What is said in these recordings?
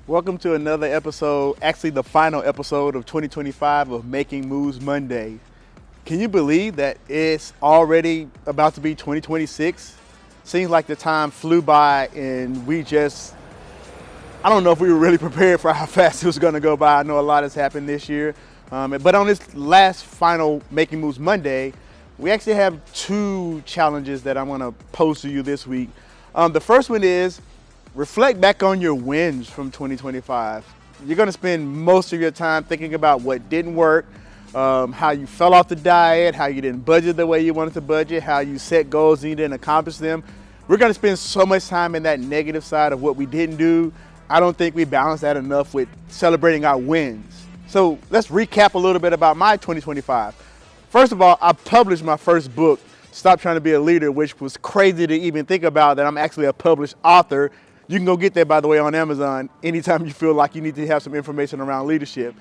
Welcome to another episode, actually the final episode of 2025 of Making Moves Monday. Can you believe that it's already about to be 2026? Seems like the time flew by and I don't know if we were really prepared for how fast it was gonna go by. I know a lot has happened this year. But on this last final Making Moves Monday, we actually have two challenges that I'm gonna pose to you this week. The first one is, reflect back on your wins from 2025. You're gonna spend most of your time thinking about what didn't work, how you fell off the diet, how you didn't budget the way you wanted to budget, how you set goals and you didn't accomplish them. We're gonna spend so much time in that negative side of what we didn't do. I don't think we balance that enough with celebrating our wins. So let's recap a little bit about my 2025. First of all, I published my first book, Stop Trying to Be a Leader, which was crazy to even think about that I'm actually a published author. You can go get that, by the way, on Amazon anytime you feel like you need to have some information around leadership.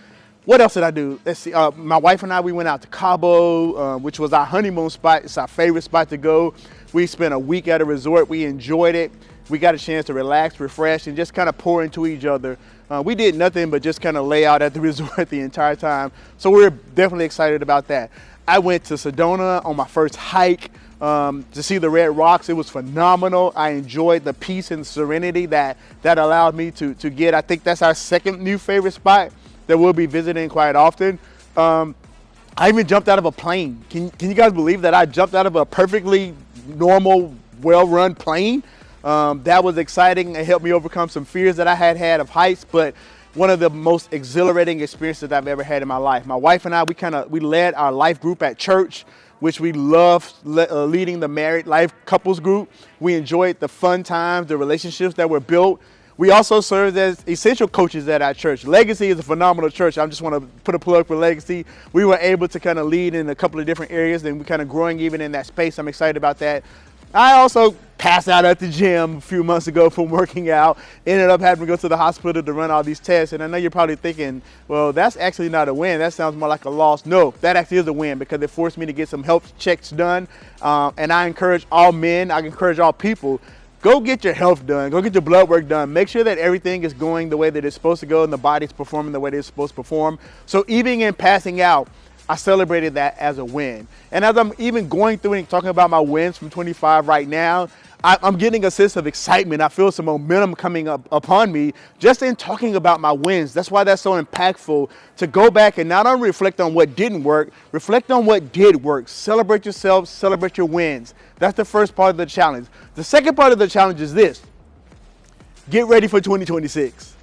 What else did I do? Let's see. My wife and I, we went out to Cabo, which was our honeymoon spot. It's our favorite spot to go. We spent a week at a resort. We enjoyed it. We got a chance to relax, refresh, and just kind of pour into each other. We did nothing but just kind of lay out at the resort the entire time. So we're definitely excited about that. I went to Sedona on my first hike. To see the red rocks. It was phenomenal. I enjoyed the peace and serenity that allowed me to get. I think that's our second new favorite spot that we'll be visiting quite often. I even jumped out of a plane. Can you guys believe that I jumped out of a perfectly normal, well-run plane? That was exciting. It helped me overcome some fears that I had of heights, but one of the most exhilarating experiences I've ever had in my life. My wife and I, we led our life group at church, which we love leading the married life couples group. We enjoyed the fun times, the relationships that were built. We also served as essential coaches at our church. Legacy is a phenomenal church. I just want to put a plug for Legacy. We were able to kind of lead in a couple of different areas, and we're kind of growing even in that space. I'm excited about that. I also passed out at the gym a few months ago from working out, ended up having to go to the hospital to run all these tests. And I know you're probably thinking, well, that's actually not a win. That sounds more like a loss. No, that actually is a win because it forced me to get some health checks done. And I encourage all men, I encourage all people, go get your health done. Go get your blood work done. Make sure that everything is going the way that it's supposed to go and the body's performing the way that it's supposed to perform. So even in passing out, I celebrated that as a win. And as I'm even going through and talking about my wins from 25 right now, I'm getting a sense of excitement. I feel some momentum coming up upon me just in talking about my wins. That's why that's so impactful, to go back and not only reflect on what didn't work, reflect on what did work. Celebrate yourself, celebrate your wins. That's the first part of the challenge. The second part of the challenge is this: get ready for 2026.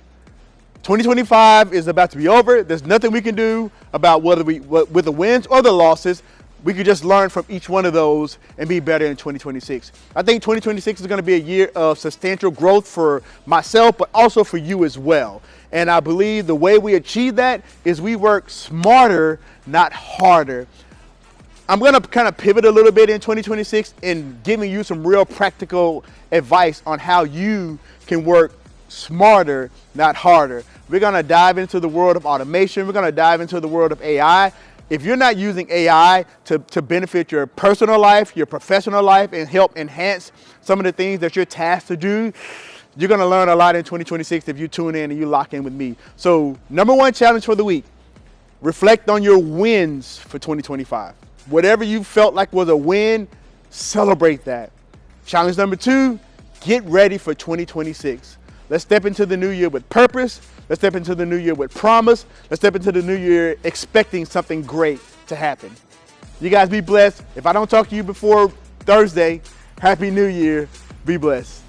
2025 is about to be over. There's nothing we can do about with the wins or the losses. We could just learn from each one of those and be better in 2026. I think 2026 is going to be a year of substantial growth for myself, but also for you as well. And I believe the way we achieve that is we work smarter, not harder. I'm going to kind of pivot a little bit in 2026 in giving you some real practical advice on how you can work smarter, not harder. We're going to dive into the world of automation. We're going to dive into the world of AI. If you're not using AI to benefit your personal life, your professional life, and help enhance some of the things that you're tasked to do, you're going to learn a lot in 2026 if you tune in and you lock in with me. So, number one challenge for the week: reflect on your wins for 2025. Whatever you felt like was a win, celebrate that. Challenge number two: get ready for 2026. Let's step into the new year with purpose. Let's step into the new year with promise. Let's step into the new year expecting something great to happen. You guys be blessed. If I don't talk to you before Thursday, Happy New Year. Be blessed.